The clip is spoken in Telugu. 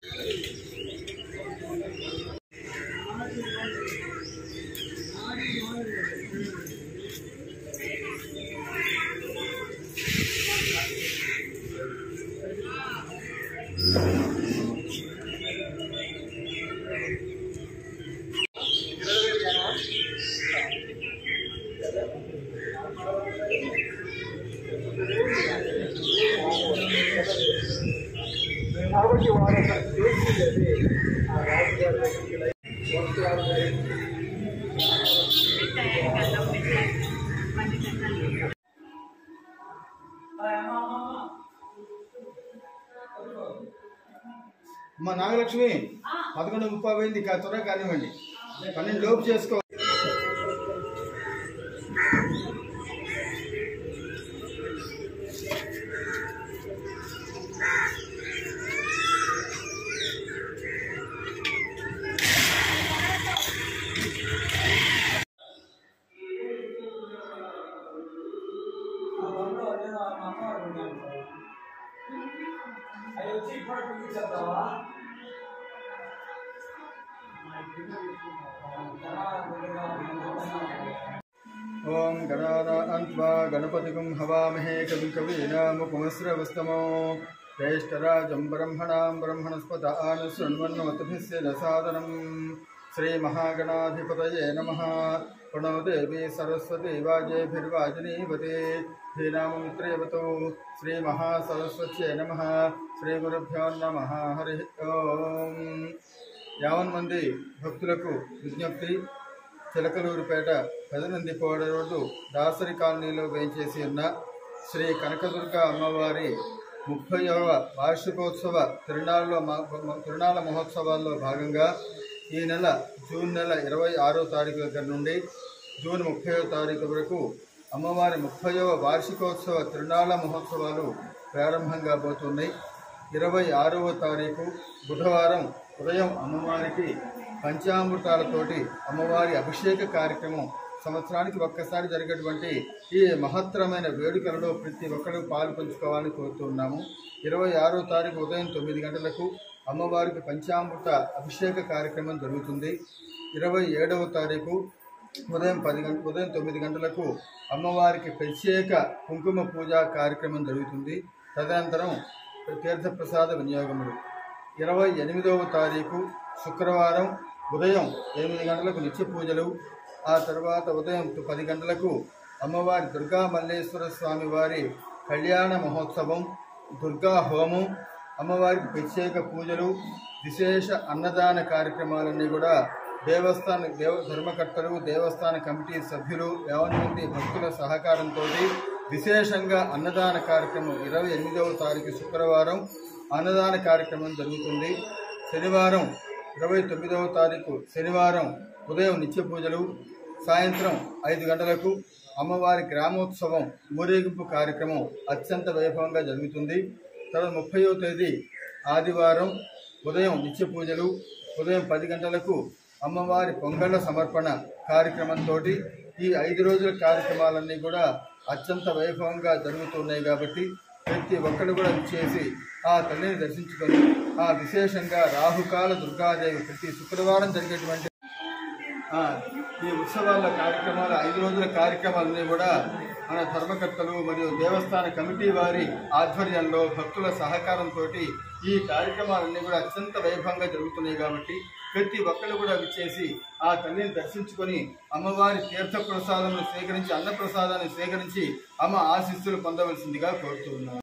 మా నాగలక్ష్మి 11:30 అయింది. త్వరగా కానివ్వండి, 12 లోపు చేసుకో. ओं गणानान्त्वा गणपतिगुं हवामहे कविं कवीनामुपमस्रवस्तमो ज्येष्ठराजं ब्रह्मणां ब्रह्मणस्पत आनुशृण्वन्नमतभिस्यदसादनं श्रीमहागणाधिपतये नमः। प्रणो देवी सरस्वती वाजेभिर्वाजिनीवते धीनाममित्रेवतो श्रीमहासरस्वत्यै नमः। श्रीगुरुभ्यो नमः। हरि ओं। 50 మంది భక్తులకు విజ్ఞప్తి. చిలకలూరుపేట పెదనందిపోడ రోడ్డు దాసరి కాలనీలో వేయించేసి ఉన్న శ్రీ కనకదుర్గ అమ్మవారి 30వ వార్షికోత్సవ తిరునాళ్ళ మహోత్సవాల్లో భాగంగా ఈ నెల జూన్ నెల 26వ తారీఖు దగ్గర నుండి జూన్ 30వ తారీఖు వరకు అమ్మవారి 30వ వార్షికోత్సవ తిరునాళ్ళ మహోత్సవాలు ప్రారంభం కాబోతున్నాయి. 26వ తారీఖు బుధవారం ఉదయం అమ్మవారికి పంచామృతాలతోటి అమ్మవారి అభిషేక కార్యక్రమం సంవత్సరానికి ఒక్కసారి జరిగేటువంటి ఈ మహత్తరమైన వేడుకలలో ప్రతి ఒక్కరూ పాలు పంచుకోవాలని కోరుతున్నాము. 26వ తారీఖు ఉదయం 9 గంటలకు అమ్మవారికి పంచామృత అభిషేక కార్యక్రమం జరుగుతుంది. 27వ తారీఖు ఉదయం 9 గంటలకు అమ్మవారికి ప్రత్యేక కుంకుమ పూజ కార్యక్రమం జరుగుతుంది. తదనంతరం తీర్థప్రసాద వినియోగములు. 28వ తారీఖు శుక్రవారం ఉదయం 8 గంటలకు నిత్య పూజలు. ఆ తర్వాత ఉదయం 10 గంటలకు అమ్మవారి దుర్గా మల్లేశ్వర స్వామి వారి కళ్యాణ మహోత్సవం, దుర్గా హోమం, అమ్మవారికి ప్రత్యేక పూజలు, విశేష అన్నదాన కార్యక్రమాలన్నీ కూడా ధర్మకర్తలు, దేవస్థాన కమిటీ సభ్యులు 50 మంది భక్తుల సహకారంతో విశేషంగా అన్నదాన కార్యక్రమం 28వ తారీఖు శుక్రవారం అన్నదాన కార్యక్రమం జరుగుతుంది. శనివారం 29వ తారీఖు శనివారం ఉదయం నిత్య పూజలు, సాయంత్రం 5 గంటలకు అమ్మవారి గ్రామోత్సవం ఊరేగింపు కార్యక్రమం అత్యంత వైభవంగా జరుగుతుంది. తర్వాత 30వ తేదీ ఆదివారం ఉదయం నిత్య పూజలు, ఉదయం 10 గంటలకు అమ్మవారి పొంగళ్ళ సమర్పణ కార్యక్రమంతో ఈ 5 రోజుల కార్యక్రమాలన్నీ కూడా అత్యంత వైభవంగా జరుగుతున్నాయి. కాబట్టి ప్రతి ఒక్కరు కూడా చేసి ఆ తల్లిని దర్శించుకొని ఆ విశేషంగా రాహుకాల దుర్గాదేవి ప్రతి శుక్రవారం జరిగేటువంటి ఈ ఉత్సవాల కార్యక్రమాలు 5 రోజుల కార్యక్రమాలన్నీ కూడా మన ధర్మకర్తలు మరియు దేవస్థాన కమిటీ వారి ఆధ్వర్యంలో భక్తుల సహకారంతో ఈ కార్యక్రమాలన్నీ కూడా అత్యంత వైభవంగా జరుగుతున్నాయి. కాబట్టి ప్రతి ఒక్కరు కూడా విచ్చేసి ఆ తల్లిని దర్శించుకొని అమ్మవారి తీర్థ ప్రసాదాలను స్వీకరించి, అన్నప్రసాదాన్ని స్వీకరించి అమ్మ ఆశీస్సులు పొందవలసిందిగా కోరుతున్నాను.